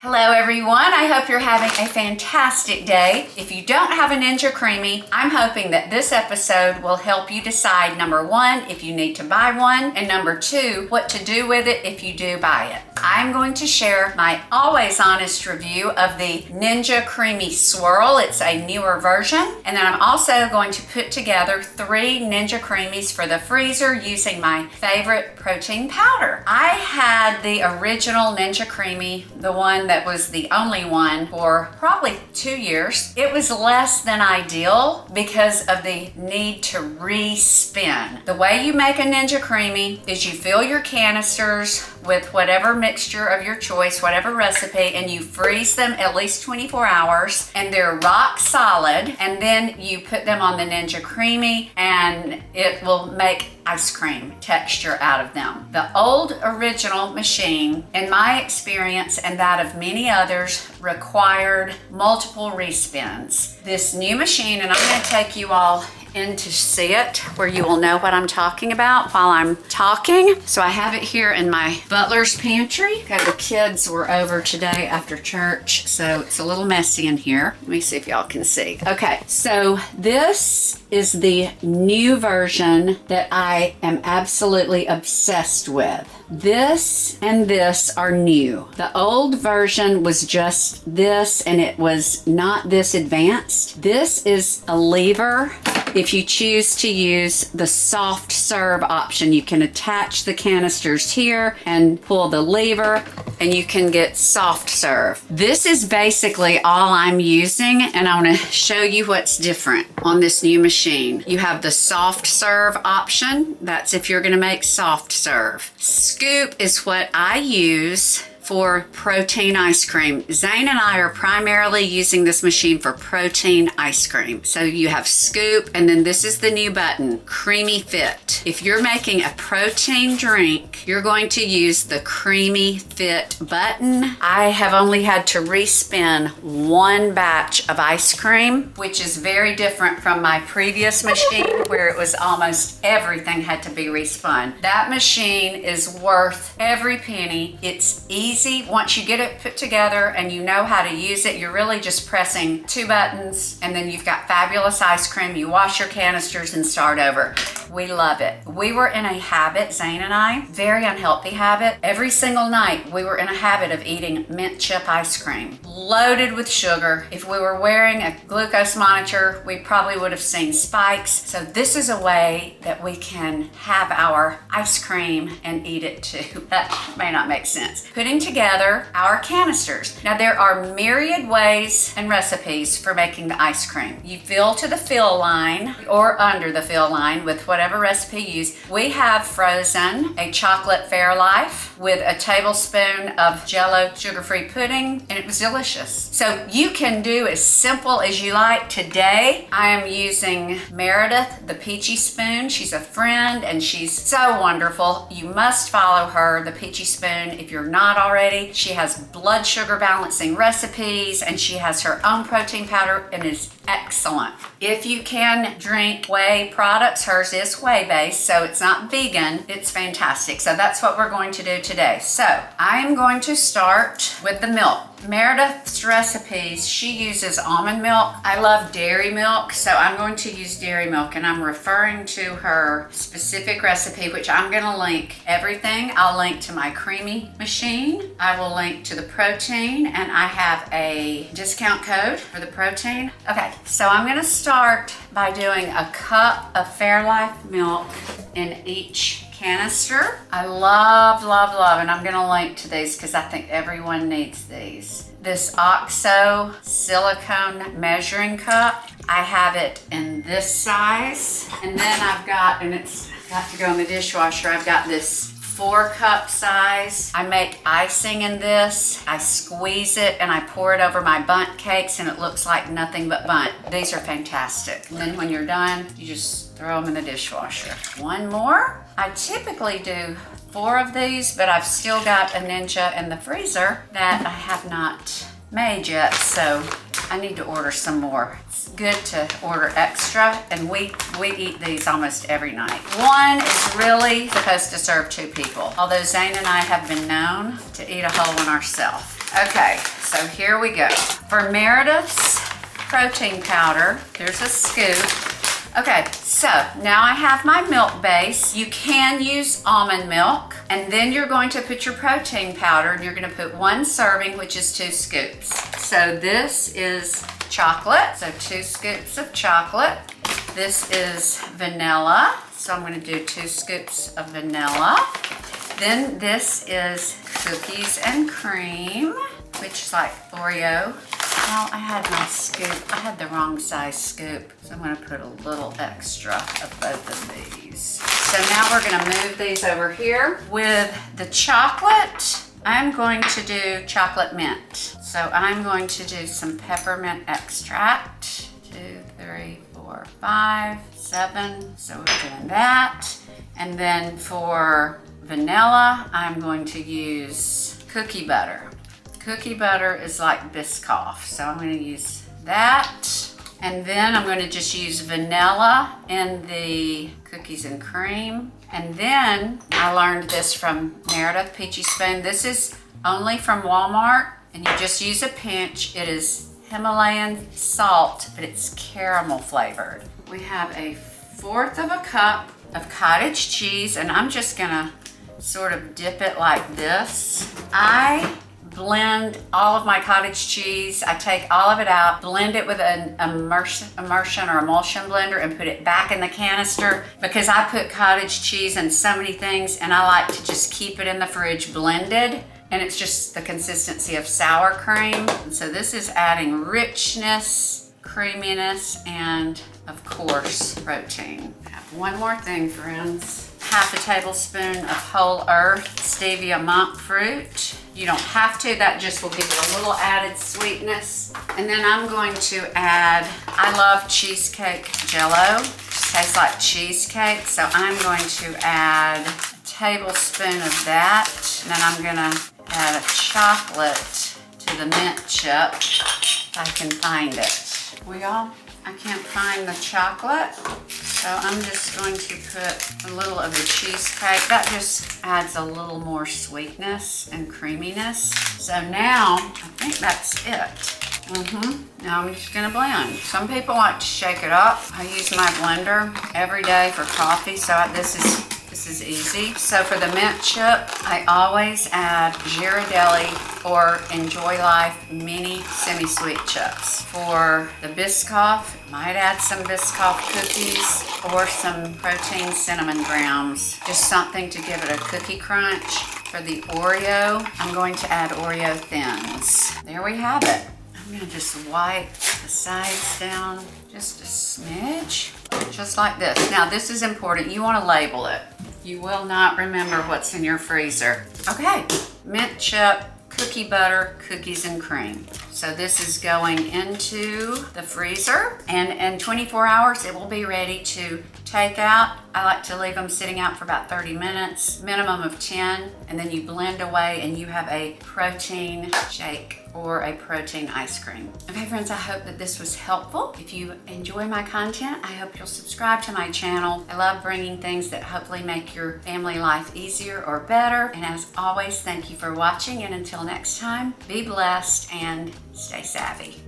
Hello everyone, I hope you're having a fantastic day. If you don't have a Ninja Creami, I'm hoping that this episode will help you decide, number one, if you need to buy one, and number two, what to do with it if you do buy it. I'm going to share my always honest review of the Ninja Creami Swirl. It's a newer version. And then I'm also going to put together 3 Ninja Creamis for the freezer using my favorite protein powder. I had the original Ninja Creami, the one that was the only one, for probably 2 years. It was less than ideal because of the need to re-spin. The way you make a Ninja Creami is you fill your canisters with whatever mixture of your choice, whatever recipe, and you freeze them at least 24 hours, and they're rock solid, and then you put them on the Ninja Creami and it will make ice cream texture out of them. The old original machine, in my experience and that of many others, required multiple respins. This new machine, and I'm going to take you all in to see it where you will know what I'm talking about while I'm talking. So I have it here in my butler's pantry. Okay, the kids were over today after church, so it's a little messy in here. Let me see if y'all can see. Okay, so this is the new version that I am absolutely obsessed with. This and this are new. The old version was just this, and it was not this advanced. This is a lever. If you choose to use the soft serve option, you can attach the canisters here and pull the lever, and you can get soft serve. This is basically all I'm using, and I want to show you what's different on this new machine. You have the soft serve option. That's if you're going to make soft serve. Scoop is what I use for protein ice cream. Zane and I are primarily using this machine for protein ice cream. So you have scoop, and then this is the new button, Creami Fit. If you're making a protein drink, you're going to use the Creami Fit button. I have only had to respin 1 batch of ice cream, which is very different from my previous machine where it was almost everything had to be respun. That machine is worth every penny. It's easy. Once you get it put together and you know how to use it, you're really just pressing 2 buttons, and then you've got fabulous ice cream. You wash your canisters and start over. We love it. We were in a habit, Zane and I, very unhealthy habit. Every single night we were in a habit of eating mint chip ice cream, loaded with sugar. If we were wearing a glucose monitor, we probably would have seen spikes. So this is a way that we can have our ice cream and eat it too. That may not make sense. Putting together our canisters. Now there are myriad ways and recipes for making the ice cream. You fill to the fill line or under the fill line with whatever recipe you use. We have frozen a chocolate Fairlife with a tablespoon of Jell-O sugar-free pudding, and it was delicious. So you can do as simple as you like. Today I am using Meredith, the Peachie Spoon. She's a friend and she's so wonderful. You must follow her, the Peachie Spoon, if you're not already. She has blood sugar balancing recipes, and she has her own protein powder, and is excellent. If you can drink whey products, hers is whey based, so it's not vegan. It's fantastic. So that's what we're going to do today. So I am going to start with the milk. Meredith's recipes, she uses almond milk. I love dairy milk, so I'm going to use dairy milk, and I'm referring to her specific recipe, which I'm going to link everything. I'll link to my Creami machine. I will link to the protein, and I have a discount code for the protein. Okay, so I'm going to start by doing a cup of Fairlife milk in each canister. I love, and I'm gonna link to these because I think everyone needs these. This OXO silicone measuring cup, I have it in this size. And then I've got, and it's got to go in the dishwasher, I've got this 4-cup size. I make icing in this. I squeeze it and I pour it over my bundt cakes, and it looks like nothing but bundt. These are fantastic. And then when you're done, you just throw them in the dishwasher. One more. I typically do 4 of these, but I've still got a Ninja in the freezer that I have not made yet, so I need to order some more. It's good to order extra, and we eat these almost every night. One is really supposed to serve 2 people, although Zane and I have been known to eat a whole one ourselves. Okay, so here we go. For Meredith's protein powder, there's a scoop. Okay, so now I have my milk base. You can use almond milk, and then you're going to put your protein powder, and you're going to put 1 serving, which is 2 scoops. So this is chocolate, so 2 scoops of chocolate. This is vanilla, so I'm going to do 2 scoops of vanilla. Then this is cookies and cream, which is like Oreo. Well, I had my scoop. I had the wrong size scoop, so I'm going to put a little extra of both of these. So now we're going to move these over here. With the chocolate, I'm going to do chocolate mint. So I'm going to do some peppermint extract. 2, 3, 4, 5, 7. So we're doing that. And then for vanilla, I'm going to use cookie butter. Cookie butter is like Biscoff, so I'm going to use that. And then I'm going to just use vanilla in the cookies and cream. And then I learned this from Meredith Peachie Spoon. This is only from Walmart, and you just use a pinch. It is Himalayan salt, but it's caramel flavored. We have a 1/4 of a cup of cottage cheese, and I'm just going to sort of dip it like this. I blend all of my cottage cheese. I take all of it out, blend it with an immersion or emulsion blender, and put it back in the canister, because I put cottage cheese in so many things, and I like to just keep it in the fridge blended, and it's just the consistency of sour cream. And so this is adding richness, creaminess, and of course, protein. I have one more thing, friends. 1/2 tablespoon of whole earth stevia monk fruit. You don't have to, that just will give you a little added sweetness. And then I'm going to add, I love cheesecake Jell-O. It tastes like cheesecake, so I'm going to add a tablespoon of that. And then I'm gonna add a chocolate to the mint chip, if I can find it. I can't find the chocolate. So I'm just going to put a little of the cheesecake. That just adds a little more sweetness and creaminess. So now, I think that's it. Now I'm just gonna blend. Some people like to shake it up. I use my blender every day for coffee, so this is easy. So for the mint chip, I always add Ghirardelli or Enjoy Life mini semi-sweet chips. For the Biscoff, might add some Biscoff cookies or some protein cinnamon grams. Just something to give it a cookie crunch. For the Oreo, I'm going to add Oreo thins. There we have it. I'm gonna just wipe the sides down just a smidge, just like this. Now this is important, you wanna label it. You will not remember what's in your freezer. Okay, mint chip, cookie butter, cookies and cream. So this is going into the freezer, and in 24 hours it will be ready to take out. I like to leave them sitting out for about 30 minutes, minimum of 10, and then you blend away and you have a protein shake or a protein ice cream. Okay friends, I hope that this was helpful. If you enjoy my content, I hope you'll subscribe to my channel. I love bringing things that hopefully make your family life easier or better. And as always, thank you for watching, and until next time, be blessed and stay savvy.